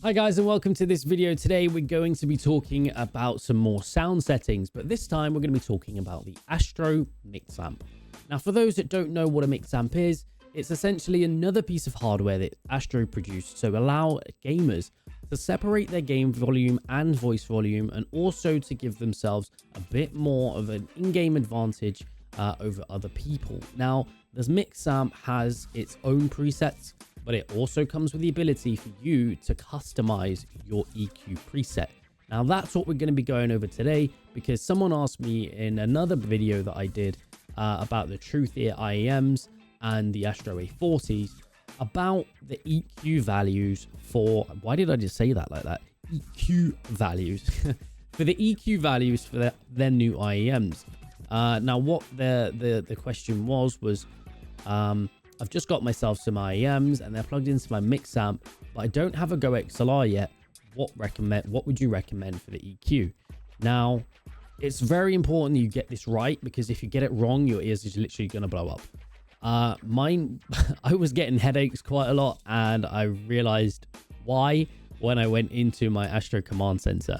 Hi guys and welcome to this video. Today we're going to be talking about some more sound settings, but this time we're going to be talking about the Astro MixAmp. Now for those that don't know what a MixAmp is, it's essentially another piece of hardware that Astro produced to allow gamers to separate their game volume and voice volume, and also to give themselves a bit more of an in-game advantage over other people. Now this MixAmp has its own presets, but it also comes with the ability for you to customize your EQ preset. Now that's what we're going to be going over today, because someone asked me in another video that I did about the Truth Ear IEMs and the Astro A40s about the EQ values for, why did I just say that like that? EQ values for the EQ values for their new IEMs. Now what the question was I've just got myself some IEMs and they're plugged into my MixAmp, but I don't have a Go XLR yet. What would you recommend for the EQ? Now, it's very important that you get this right, because if you get it wrong, your ears is literally going to blow up. I was getting headaches quite a lot, and I realized why when I went into my Astro command center.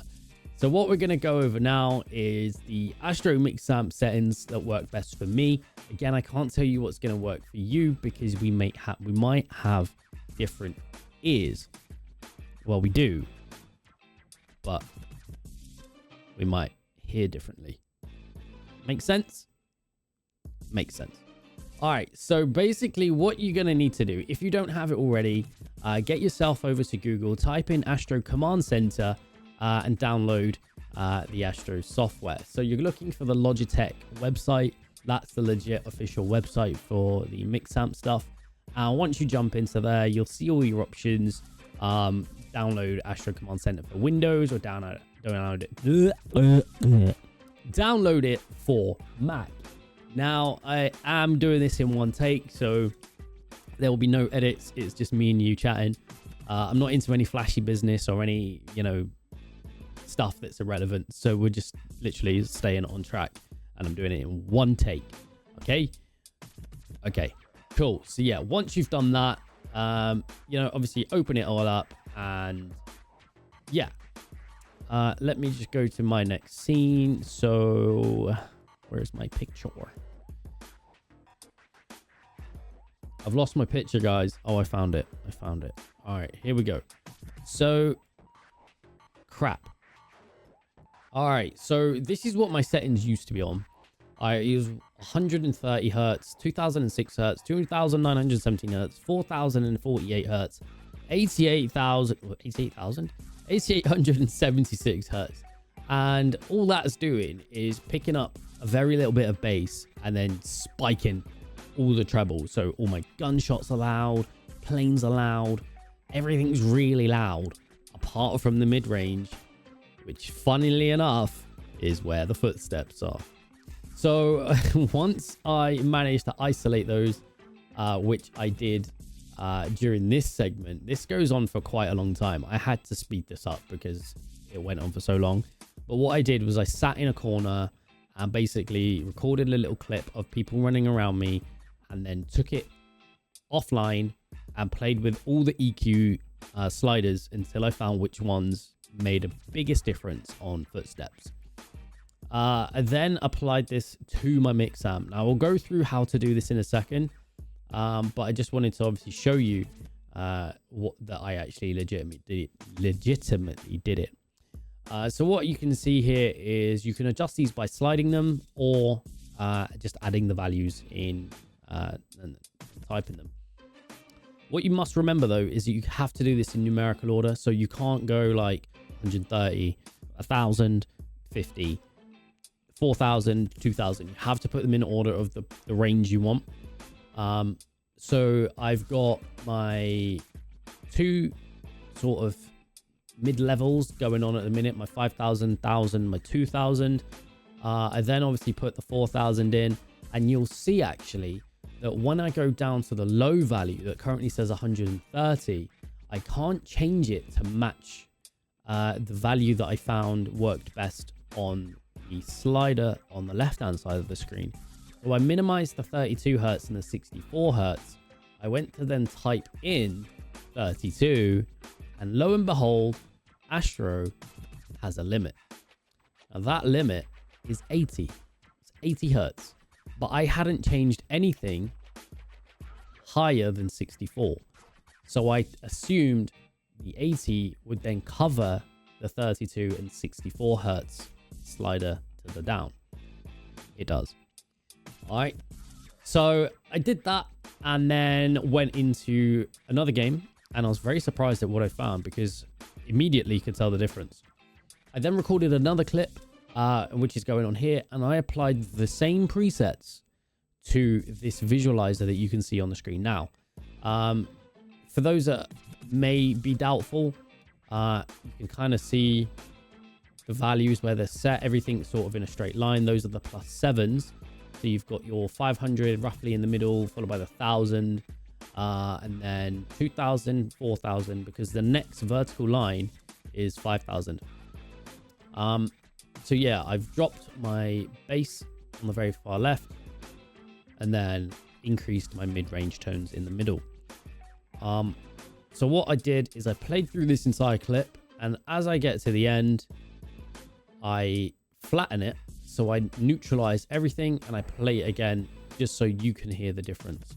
So what we're going to go over now is the Astro MixAmp settings that work best for me. Again, I can't tell you what's going to work for you, because we might have different ears. Well, we do, but we might hear differently. Make sense? Makes sense. All right, so basically what you're going to need to do, if you don't have it already, get yourself over to Google, type in Astro Command Center, and download the Astro software. So you're looking for the Logitech website. That's the legit official website for the MixAmp stuff. Once you jump into there, you'll see all your options. Download Astro Command Center for Windows, or download it for Mac. Now I am doing this in one take, so there will be no edits. It's just me and you chatting. I'm not into any flashy business or any, stuff that's irrelevant, so we're just literally staying on track, and I'm doing it in one take. Okay, cool. So yeah, once you've done that, obviously open it all up, and yeah, let me just go to my next scene. So where's my picture? I've lost my picture, guys. Oh, I found it. All right, here we go. So crap. All right, so this is what my settings used to be on. I use 130 hertz, 2006 hertz, 2917 hertz, 4048 hertz, 8876 hertz. And all that's doing is picking up a very little bit of bass and then spiking all the treble. So all my gunshots are loud, planes are loud, everything's really loud, apart from the mid-range, which funnily enough is where the footsteps are. So once I managed to isolate those, which I did during this segment, this goes on for quite a long time. I had to speed this up because it went on for so long. But what I did was I sat in a corner and basically recorded a little clip of people running around me, and then took it offline and played with all the EQ sliders until I found which ones made the biggest difference on footsteps. I then applied this to my MixAmp. Now we'll go through how to do this in a second, but I just wanted to obviously show you that I actually legitimately did it. So what you can see here is you can adjust these by sliding them, or just adding the values in and typing them. What you must remember though is that you have to do this in numerical order, so you can't go like 130, 1000, 50, 4000, 2000. You have to put them in order of the range you want. So I've got my two sort of mid-levels going on at the minute, my 5000, 1000, my 2000. I then obviously put the 4000 in, and you'll see actually that when I go down to the low value that currently says 130, I can't change it to match the value that I found worked best on the slider on the left hand side of the screen. So I minimized the 32 hertz and the 64 hertz. I went to then type in 32, And lo and behold, Astro has a limit. Now that limit is 80. It's 80 hertz. But I hadn't changed anything higher than 64. So I assumed the 80 would then cover the 32 and 64 hertz slider to the down. It does. All right. So I did that and then went into another game, and I was very surprised at what I found because immediately you could tell the difference. I then recorded another clip, which is going on here, and I applied the same presets to this visualizer that you can see on the screen now. For those that may be doubtful, you can kind of see the values where they're set. Everything's sort of in a straight line. Those are the +7s. So you've got your 500 roughly in the middle, followed by the 1000, and then 2000, 4000, because the next vertical line is 5000. So yeah, I've dropped my bass on the very far left and then increased my mid-range tones in the middle. So what I did is I played through this entire clip, and as I get to the end, I flatten it. So I neutralize everything and I play it again just so you can hear the difference.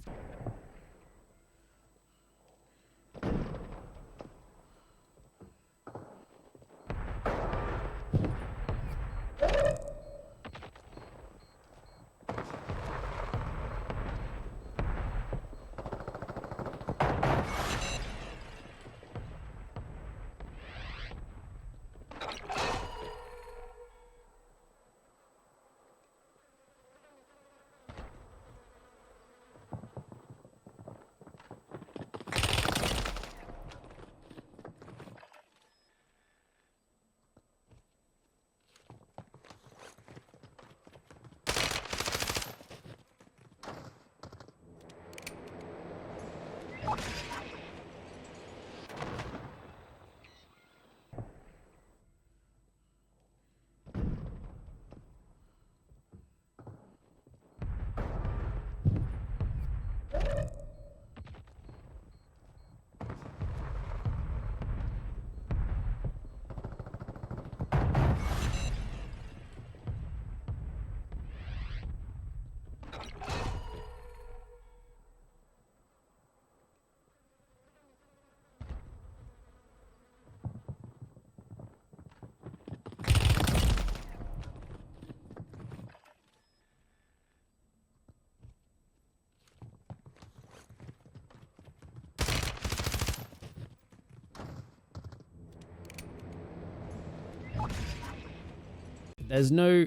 There's no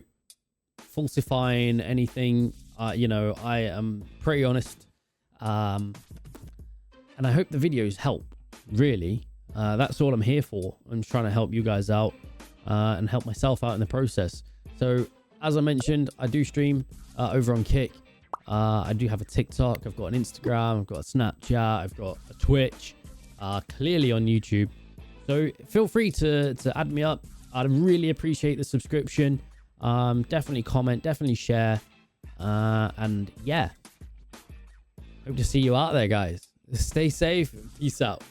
falsifying anything. You know, I am pretty honest. And I hope the videos help, really. That's all I'm here for. I'm trying to help you guys out and help myself out in the process. So, as I mentioned, I do stream over on Kick. I do have a TikTok. I've got an Instagram. I've got a Snapchat. I've got a Twitch. Clearly on YouTube. So, feel free to add me up. I'd really appreciate the subscription. Definitely comment, definitely share. And yeah, hope to see you out there, guys. Stay safe. Peace out.